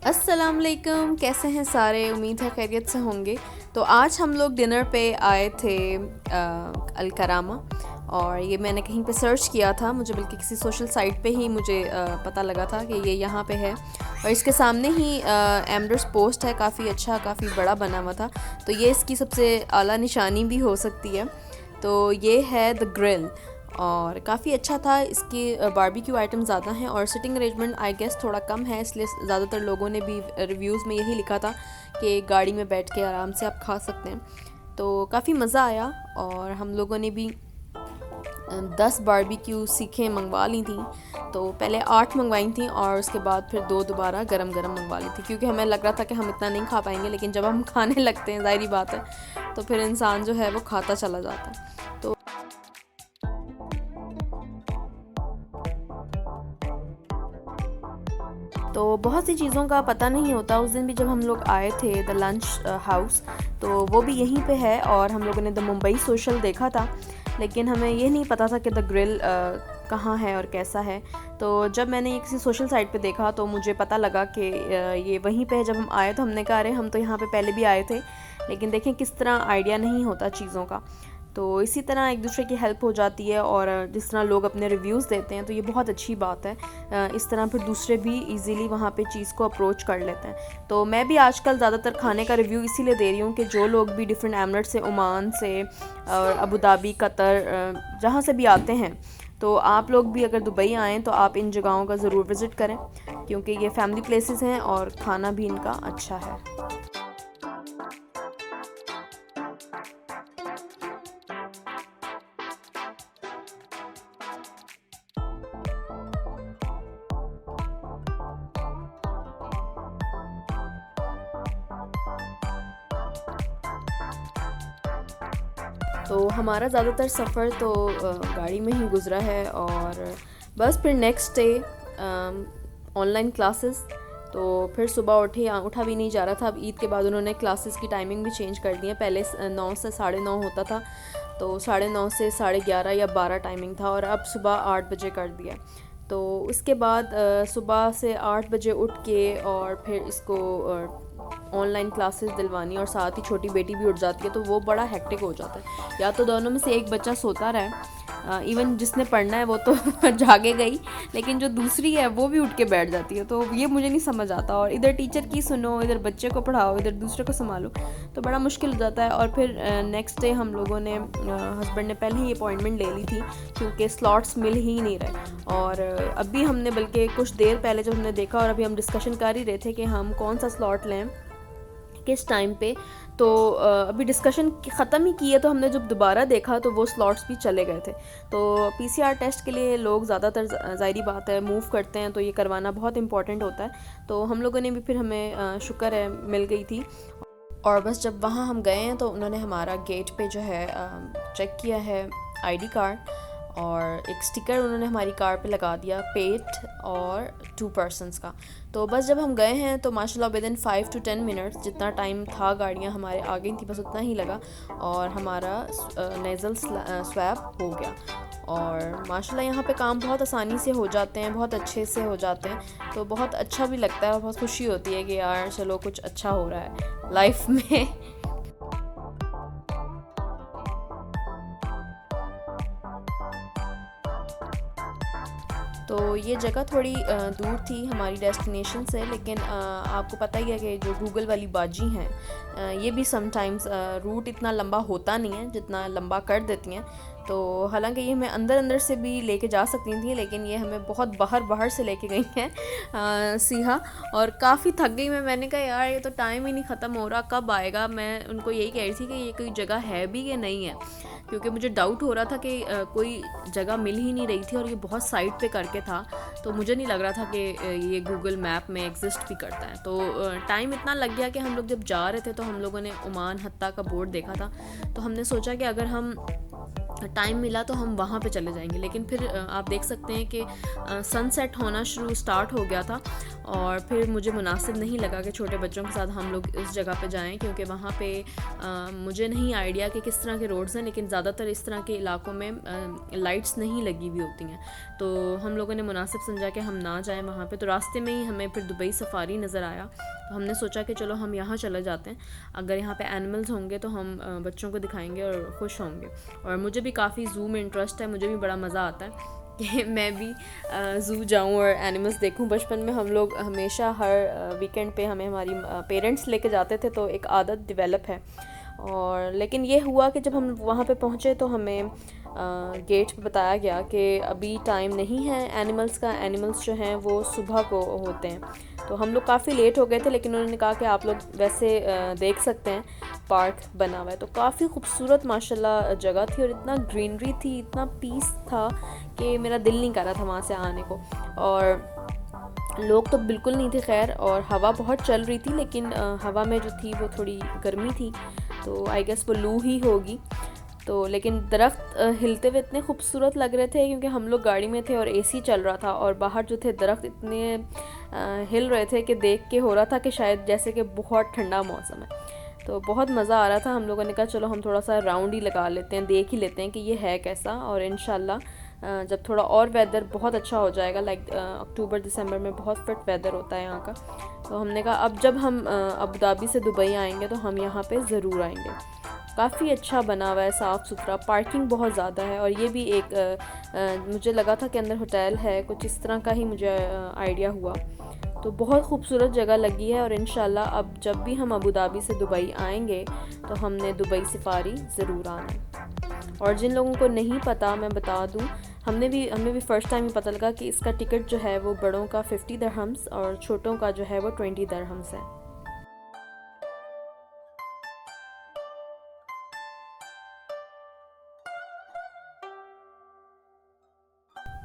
अस्सलाम वालेकुम, कैसे हैं सारे। उम्मीद है खैरियत से होंगे। तो आज हम लोग डिनर पे आए थे अल करामा, और ये मैंने कहीं पे सर्च किया था, मुझे बल्कि किसी सोशल साइट पे ही मुझे पता लगा था कि ये यहाँ पे है, और इसके सामने ही एमरस पोस्ट है, काफ़ी अच्छा काफ़ी बड़ा बना हुआ था। तो ये इसकी सबसे आला निशानी भी हो सकती है। तो ये है द ग्रिल, और काफ़ी अच्छा था। इसकी बारबेक्यू आइटम ज़्यादा हैं और सिटिंग अरेंजमेंट आई गेस थोड़ा कम है, इसलिए ज़्यादातर लोगों ने भी रिव्यूज़ में यही लिखा था कि गाड़ी में बैठ के आराम से आप खा सकते हैं। तो काफ़ी मज़ा आया, और हम लोगों ने भी 10 बारबेक्यू सीखें मंगवा ली थी। तो पहले 8 मंगवाई थी और उसके बाद फिर 2 दोबारा गरम गरम मंगवा ली थी, क्योंकि हमें लग रहा था कि हम इतना नहीं खा पाएंगे, लेकिन जब हम खाने लगते हैं ज़ाहिरी बात है तो फिर इंसान जो है वो खाता चला जाता है। तो तो बहुत सी चीज़ों का पता नहीं होता। उस दिन भी जब हम लोग आए थे द लंच हाउस, तो वो भी यहीं पे है, और हम लोगों ने द मुंबई सोशल देखा था, लेकिन हमें ये नहीं पता था कि द ग्रिल कहाँ है और कैसा है। तो जब मैंने ये किसी सोशल साइट पे देखा तो मुझे पता लगा कि ये वहीं पे है। जब हम आए तो हमने कहा अरे हम तो यहाँ पे पहले भी आए थे, लेकिन देखें किस तरह आइडिया नहीं होता चीज़ों का। तो इसी तरह एक दूसरे की हेल्प हो जाती है, और जिस तरह लोग अपने रिव्यूज़ देते हैं तो ये बहुत अच्छी बात है। इस तरह फिर दूसरे भी इजीली वहाँ पे चीज़ को अप्रोच कर लेते हैं। तो मैं भी आजकल ज़्यादातर खाने का रिव्यू इसीलिए दे रही हूँ कि जो लोग भी डिफरेंट एमरेट से, ओमान से और अबू धाबी, कतर, जहाँ से भी आते हैं, तो आप लोग भी अगर दुबई आएँ तो आप इन जगहों का ज़रूर विज़िट करें, क्योंकि ये फैमिली प्लेसेस हैं और खाना भी इनका अच्छा है। तो हमारा ज़्यादातर सफ़र तो गाड़ी में ही गुज़रा है, और बस फिर नेक्स्ट डे ऑनलाइन क्लासेस। तो फिर सुबह उठा भी नहीं जा रहा था। अब ईद के बाद उन्होंने क्लासेस की टाइमिंग भी चेंज कर दी है। पहले 9 से 9:30 होता था, तो 9:30 से 11:30 या 12 टाइमिंग था, और अब सुबह 8 बजे कर दिया। तो उसके बाद सुबह से 8 बजे उठ के और फिर इसको ऑनलाइन क्लासेस दिलवानी, और साथ ही छोटी बेटी भी उठ जाती है, तो वो बड़ा हेक्टिक हो जाता है। या तो दोनों में से एक बच्चा सोता रहे, इवन जिसने पढ़ना है वो तो जागे गई, लेकिन जो दूसरी है वो भी उठ के बैठ जाती है। तो ये मुझे नहीं समझ आता, और इधर टीचर की सुनो, इधर बच्चे को पढ़ाओ, इधर दूसरे को संभालो, तो बड़ा मुश्किल हो जाता है। और फिर नेक्स्ट डे हम लोगों ने, हस्बैंड ने पहले ही अपॉइंटमेंट ले ली थी, क्योंकि स्लॉट्स मिल ही नहीं रहे। और अभी हमने, बल्कि कुछ देर पहले जब हमने देखा, और अभी हम डिस्कशन कर ही रहे थे कि हम कौन सा स्लॉट लें किस टाइम पे, तो अभी डिस्कशन ख़त्म ही की है, तो हमने जब दोबारा देखा तो वो स्लॉट्स भी चले गए थे। तो पीसीआर टेस्ट के लिए लोग ज़्यादातर, ज़ाहिरी बात है, मूव करते हैं, तो ये करवाना बहुत इंपॉर्टेंट होता है। तो हम लोगों ने भी, फिर हमें शुक्र है मिल गई थी। और बस जब वहाँ हम गए हैं तो उन्होंने हमारा गेट पे जो है चेक किया है आईडी कार्ड, और एक स्टिकर उन्होंने हमारी कार पे लगा दिया, पेट और 2 पर्सनस का। तो बस जब हम गए हैं तो माशाल्लाह विदिन 5 to 10 मिनट्स, जितना टाइम था गाड़ियाँ हमारे आ गई थी, बस उतना ही लगा, और हमारा नेज़ल स्वैब हो गया। और माशाल्लाह यहाँ पे काम बहुत आसानी से हो जाते हैं, बहुत अच्छे से हो जाते हैं, तो बहुत अच्छा भी लगता है, और बहुत खुशी होती है कि यार चलो कुछ अच्छा हो रहा है लाइफ में। तो ये जगह थोड़ी दूर थी हमारी डेस्टिनेशन से, लेकिन आपको पता ही है कि जो गूगल वाली बाजी हैं, ये भी समटाइम्स रूट इतना लंबा होता नहीं है जितना लंबा कर देती हैं। तो हालांकि ये हमें अंदर अंदर से भी लेके जा सकती थी, लेकिन ये हमें बहुत बाहर बाहर से लेके गई हैं सीहा, और काफ़ी थक गई मैंने कहा यार ये तो टाइम ही नहीं ख़त्म हो रहा, कब आएगा। मैं उनको यही कह रही थी कि ये कोई जगह है भी या नहीं है, क्योंकि मुझे डाउट हो रहा था कि कोई जगह मिल ही नहीं रही थी, और ये बहुत साइड पे करके था, तो मुझे नहीं लग रहा था कि ये गूगल मैप में एग्जिस्ट भी करता है। तो टाइम इतना लग गया कि हम लोग जब जा रहे थे तो हम लोगों ने ओमान हत्ता का बोर्ड देखा था, तो हमने सोचा कि अगर हम टाइम मिला तो हम वहाँ पे चले जाएंगे। लेकिन फिर आप देख सकते हैं कि सनसेट होना स्टार्ट हो गया था, और फिर मुझे मुनासिब नहीं लगा कि छोटे बच्चों के साथ हम लोग इस जगह पे जाएं, क्योंकि वहाँ पे मुझे नहीं आइडिया कि किस तरह के रोड्स हैं, लेकिन ज़्यादातर इस तरह के इलाकों में लाइट्स नहीं लगी हुई होती हैं। तो हम लोगों ने मुनासिब समझा कि हम ना जाएं वहाँ पे। तो रास्ते में ही हमें फिर दुबई सफारी नज़र आया, तो हमने सोचा कि चलो हम यहाँ चले जाते हैं, अगर यहाँ पे एनिमल्स होंगे तो हम बच्चों को दिखाएंगे और खुश होंगे। और मुझे भी काफ़ी ज़ू में इंटरेस्ट है, मुझे भी बड़ा मज़ा आता है कि मैं भी ज़ू जाऊं और एनिमल्स देखूं। बचपन में हम लोग हमेशा हर वीकेंड पे हमें हमारी पेरेंट्स लेके जाते थे, तो एक आदत डेवलप है। और लेकिन ये हुआ कि जब हम वहाँ पे पहुँचे तो हमें गेट पे बताया गया कि अभी टाइम नहीं है एनिमल्स का, एनिमल्स जो हैं वो सुबह को होते हैं। तो हम लोग काफ़ी लेट हो गए थे, लेकिन उन्होंने कहा कि आप लोग वैसे देख सकते हैं, पार्क बना हुआ है। तो काफ़ी खूबसूरत माशाल्लाह जगह थी, और इतना ग्रीनरी थी, इतना पीस था कि मेरा दिल नहीं कर रहा था वहाँ से आने को। और लोग तो बिल्कुल नहीं थे खैर, और हवा बहुत चल रही थी, लेकिन हवा में जो थी वो थोड़ी गर्मी थी, तो आई गेस वो लू ही होगी। तो लेकिन दरख्त हिलते हुए इतने खूबसूरत लग रहे थे, क्योंकि हम लोग गाड़ी में थे और एसी चल रहा था, और बाहर जो थे दरख्त इतने हिल रहे थे कि देख के हो रहा था कि शायद जैसे कि बहुत ठंडा मौसम है। तो बहुत मज़ा आ रहा था। हम लोगों ने कहा चलो हम थोड़ा सा राउंड ही लगा लेते हैं, देख ही लेते हैं कि ये है कैसा। और इंशाल्लाह जब थोड़ा और वेदर बहुत अच्छा हो जाएगा, लाइक अक्टूबर दिसंबर में बहुत फिट वेदर होता है यहाँ का, तो हमने कहा अब जब हम अबू धाबी से दुबई आएंगे तो हम यहाँ पे ज़रूर आएंगे। काफ़ी अच्छा बना हुआ है, साफ़ सुथरा, पार्किंग बहुत ज़्यादा है। और ये भी एक मुझे लगा था कि अंदर होटल है, कुछ इस तरह का ही मुझे आइडिया हुआ। तो बहुत खूबसूरत जगह लगी है, और इंशाल्लाह अब जब भी हम अबू धाबी से दुबई आएंगे तो हमने दुबई सफारी ज़रूर आना है। और जिन लोगों को नहीं पता मैं बता दूं, हमें भी फ़र्स्ट टाइम ही पता लगा कि इसका टिकट जो है वो बड़ों का 50 दिरहम्स और छोटों का जो है वो 20 दिरहम्स है।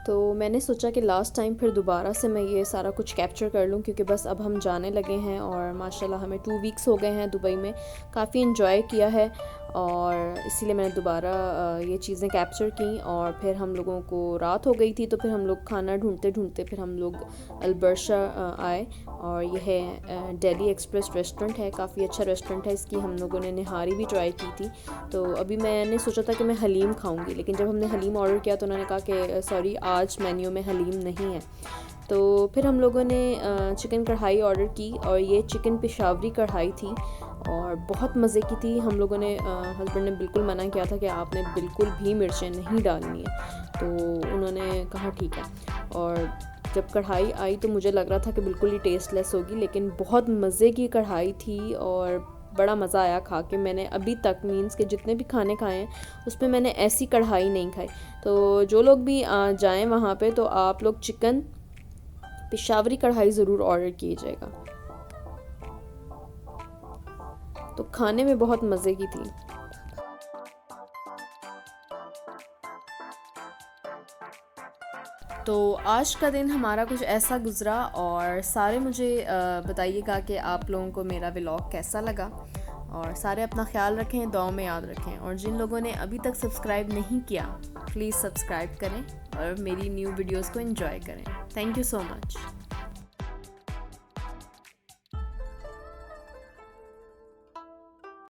तो मैंने सोचा कि लास्ट टाइम फिर दोबारा से मैं ये सारा कुछ कैप्चर कर लूँ, क्योंकि बस अब हम जाने लगे हैं, और माशाल्लाह हमें 2 वीक्स हो गए हैं दुबई में, काफ़ी इन्जॉय किया है, और इसीलिए मैंने दोबारा ये चीज़ें कैप्चर की। और फिर हम लोगों को रात हो गई थी, तो फिर हम लोग खाना ढूंढते ढूंढते फिर हम लोग अलबर्शा आए, और यह है दिल्ली एक्सप्रेस रेस्टोरेंट है, काफ़ी अच्छा रेस्टोरेंट है। इसकी हम लोगों ने निहारी भी ट्राई की थी। तो अभी मैंने सोचा था कि मैं हलीम खाऊंगी, लेकिन जब हमने हलीम ऑर्डर किया तो उन्होंने कहा कि सॉरी आज मेन्यू में हलीम नहीं है। तो फिर हम लोगों ने चिकन कढ़ाई ऑर्डर की, और ये चिकन पेशावरी कढ़ाई थी और बहुत मज़े की थी। हम लोगों ने हस्बैंड ने बिल्कुल मना किया था कि आपने बिल्कुल भी मिर्चें नहीं डालनी है, तो उन्होंने कहा ठीक है। और जब कढ़ाई आई तो मुझे लग रहा था कि बिल्कुल ही टेस्टलेस होगी, लेकिन बहुत मज़े की कढ़ाई थी और बड़ा मज़ा आया खा के। मैंने अभी तक मीन्स के जितने भी खाने खाए हैं उसमें मैंने ऐसी कढ़ाई नहीं खाई। तो जो लोग भी जाएं वहाँ पे तो आप लोग चिकन पेशावरी कढ़ाई ज़रूर ऑर्डर कीजिएगा। तो खाने में बहुत मज़े की थी। तो आज का दिन हमारा कुछ ऐसा गुज़रा, और सारे मुझे बताइएगा कि आप लोगों को मेरा व्लॉग कैसा लगा, और सारे अपना ख्याल रखें, दुआ में याद रखें। और जिन लोगों ने अभी तक सब्सक्राइब नहीं किया प्लीज़ सब्सक्राइब करें और मेरी न्यू वीडियोस को एंजॉय करें। Thank you so much.